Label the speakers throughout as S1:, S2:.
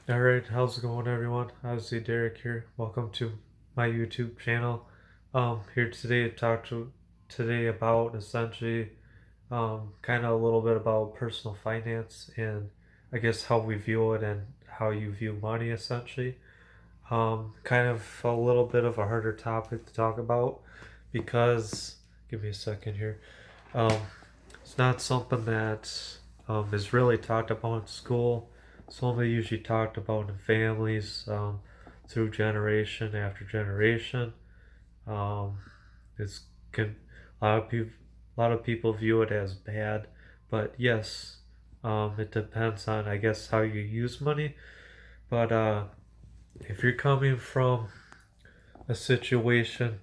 S1: All right, how's it going, everyone? Obviously, Derek here. Welcome to my YouTube channel. Here today to talk to today about essentially, kind of a little bit about personal finance and I guess how we view it and how you view money, essentially. Kind of a little bit of a harder topic to talk about because, give me a second here. Um, it's not something that is really talked about in school. It's only usually talked about in families through generation after generation. Um, it's can a lot of people view it as bad, but yes, it depends on I guess how you use money. But if you're coming from a situation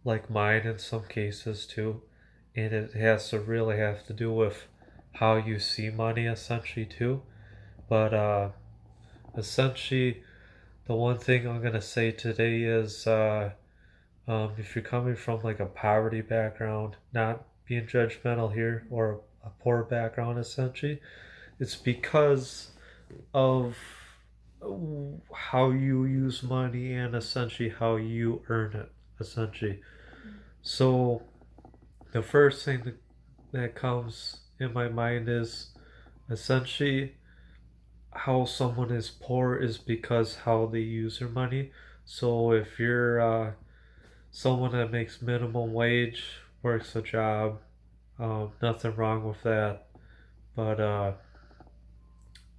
S1: like mine in some cases too, and it has to really have to do with how you see money essentially too. But essentially, the one thing I'm gonna say today is if you're coming from like a poverty background, not being judgmental here, or a poor background essentially, it's because of how you use money and essentially how you earn it essentially. So the first thing that comes in my mind is essentially how someone is poor is because how they use their money. So if you're someone that makes minimum wage, works a job, nothing wrong with that, but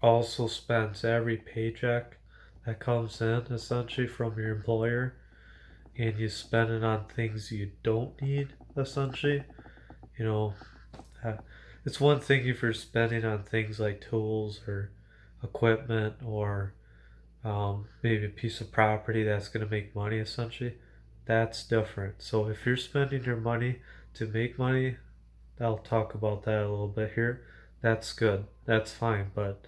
S1: also spends every paycheck that comes in essentially from your employer, and you spend it on things you don't need essentially. You know, uh, it's one thing if you're spending on things like tools or equipment or maybe a piece of property that's going to make money essentially. That's different. So if you're spending your money to make money, I'll talk about that a little bit here. That's good. That's fine. But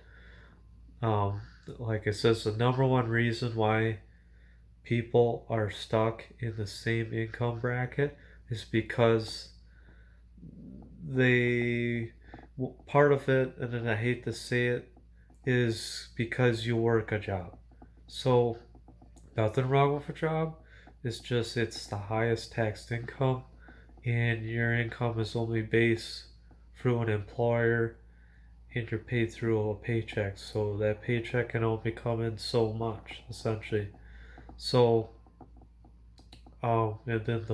S1: like it says, the number one reason why people are stuck in the same income bracket is because they part of it, and then I hate to say it, is because you work a job. So nothing wrong with a job. It's just it's the highest taxed income, and your income is only based through an employer, and you're paid through a paycheck. So that paycheck can only come in so much, essentially. So, and then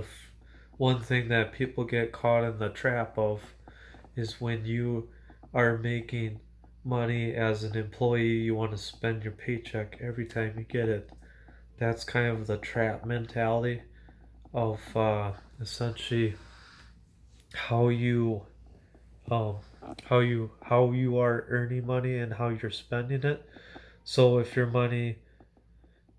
S1: one thing that people get caught in the trap of is when you are making money as an employee, you want to spend your paycheck every time you get it. That's kind of the trap mentality of essentially how you um, how you are earning money and how you're spending it. So if your money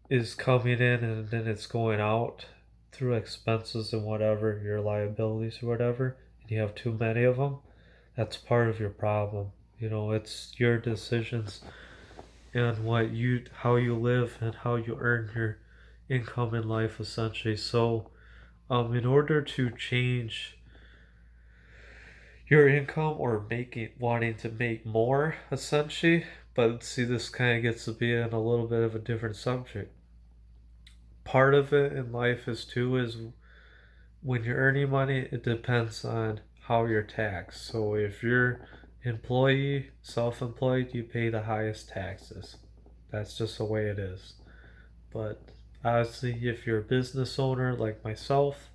S1: is coming in and then it's going out through expenses and whatever, your liabilities or whatever, and you have too many of them, that's part of your problem. You know, it's your decisions and how you live and how you earn your income in life essentially. So in order to change your income or making wanting to make more essentially, but see, this kind of gets to be in a little bit of a different subject. Part of it in life is too is when you're earning money, it depends on how you're taxed. So if you're employee, self-employed, you pay the highest taxes. That's just the way it is. But obviously, if you're a business owner like myself,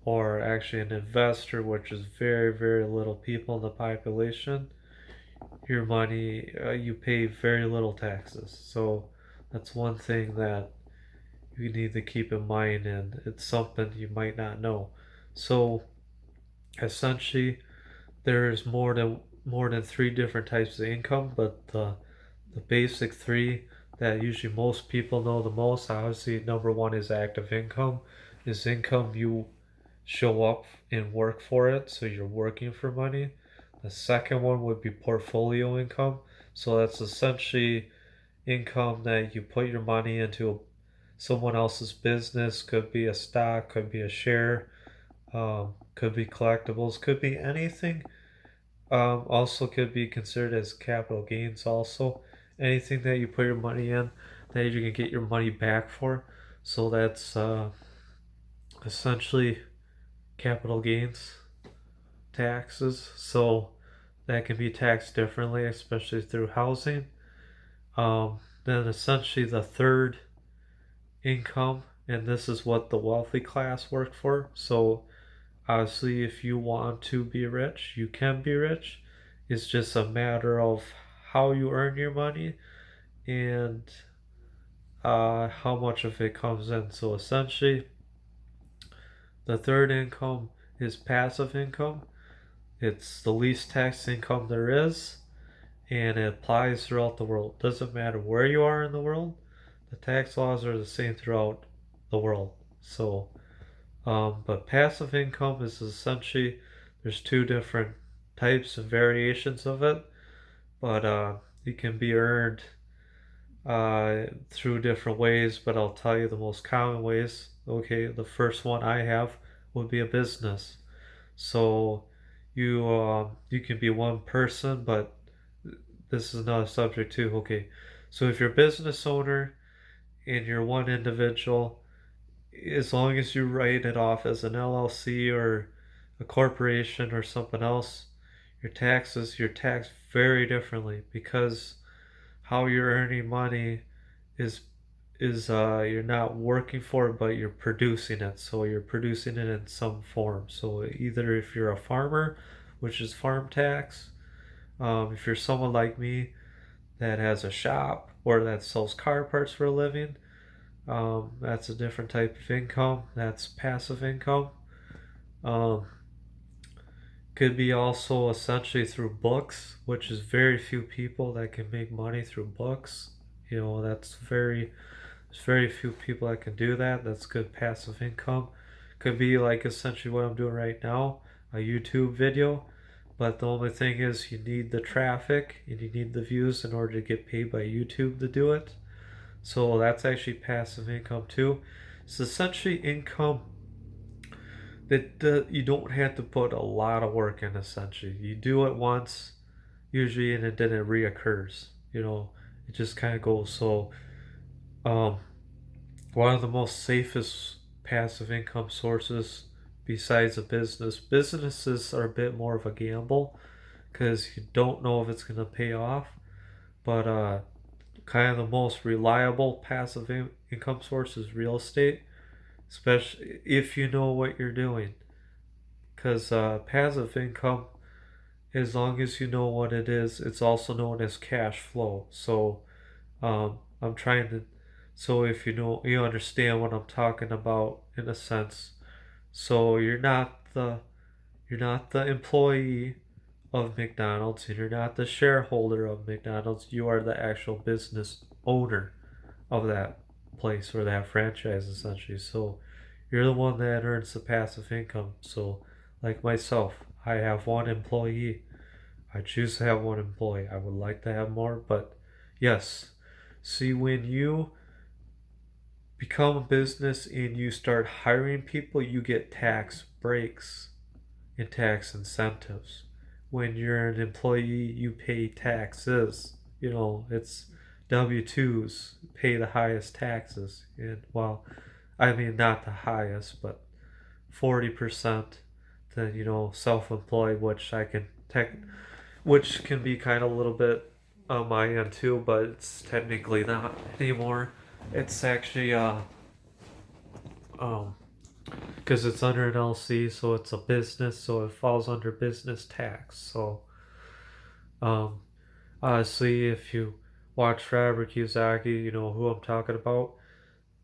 S1: or actually an investor, which is very, very little people in the population, your money, you pay very little taxes. So that's one thing that you need to keep in mind, and it's something you might not know. So essentially, there's more than three different types of income, but the basic three that usually most people know the most, obviously, number one is active income. Is income you show up and work for it, so you're working for money. The second one would be portfolio income. So that's essentially income that you put your money into someone else's business. Could be a stock, could be a share, could be collectibles, could be anything. Also could be considered as capital gains also. anything that you put your money in that you can get your money back for. So that's essentially capital gains taxes. So that can be taxed differently, especially through housing. Then essentially the third income, and this is what the wealthy class work for. So obviously, if you want to be rich, you can be rich. It's just a matter of how you earn your money and how much of it comes in. So essentially, the third income is passive income. It's the least taxed income there is, and it applies throughout the world. Doesn't matter where you are in the world, the tax laws are the same throughout the world. So, but passive income is essentially there's two different types and variations of it, but it can be earned through different ways. But I'll tell you the most common ways. Okay, the first one I have would be a business. So you can be one person, but this is another subject too. Okay, so if you're a business owner and you're one individual, as long as you write it off as an LLC or a corporation or something else, you're taxed very differently because how you're earning money is you're not working for it, but you're producing it. So you're producing it in some form. So either if you're a farmer, which is farm tax, if you're someone like me that has a shop or that sells car parts for a living, that's a different type of income. That's passive income. Um, could be also essentially through books, which is very few people that can make money through books. There's very few people that can do that. That's good passive income. Could be like essentially what I'm doing right now, a YouTube video. But the only thing is you need the traffic and you need the views in order to get paid by YouTube to do it. So that's actually passive income too. It's essentially income that you don't have to put a lot of work in. Essentially, you do it once, usually, and then it reoccurs. It just kind of goes. So, um, one of the most safest passive income sources besides a businesses are a bit more of a gamble because you don't know if it's going to pay off. But kind of the most reliable passive income source is real estate, especially if you know what you're doing. Because passive income, as long as you know what it is, it's also known as cash flow. So I'm trying to, so if you understand what I'm talking about in a sense. So you're not the employee of McDonald's and you're not the shareholder of McDonald's. You are the actual business owner of that place or that franchise essentially. So you're the one that earns the passive income. So like myself, I have one employee. I choose to have one employee. I would like to have more, but yes. See, when you become a business and you start hiring people, you get tax breaks and tax incentives. When you're an employee, you pay taxes. It's W-2s pay the highest taxes. And well, I mean, not the highest, but 40% than, self-employed, which can be kind of a little bit on my end too, but it's technically not anymore. It's actually um because it's under an LC, so it's a business, so it falls under business tax. So um honestly, if you watch Robert Kiyosaki, you know who I'm talking about.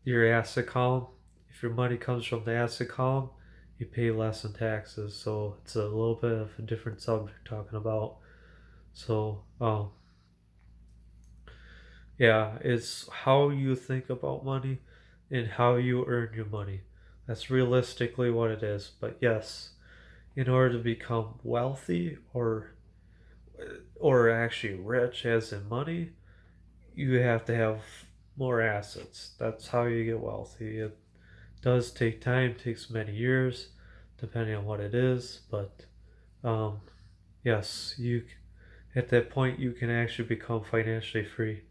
S1: Your asset column, if your money comes from the asset column, you pay less in taxes. So it's a little bit of a different subject talking about. So yeah, it's how you think about money and how you earn your money. That's realistically what it is. But yes, in order to become wealthy or actually rich as in money, you have to have more assets. That's how you get wealthy. It does take time, takes many years, depending on what it is. But um, yes, At that point, you can actually become financially free,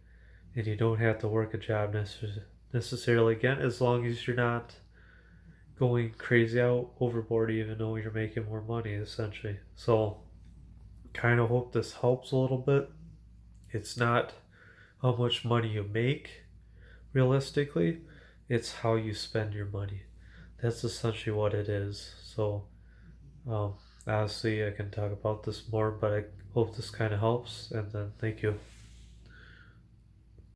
S1: and you don't have to work a job necessarily again, as long as you're not going crazy out overboard, even though you're making more money, essentially. So, kind of hope this helps a little bit. It's not how much money you make realistically, it's how you spend your money. That's essentially what it is. So, um, honestly, I can talk about this more, but I hope this kind of helps. And then thank you.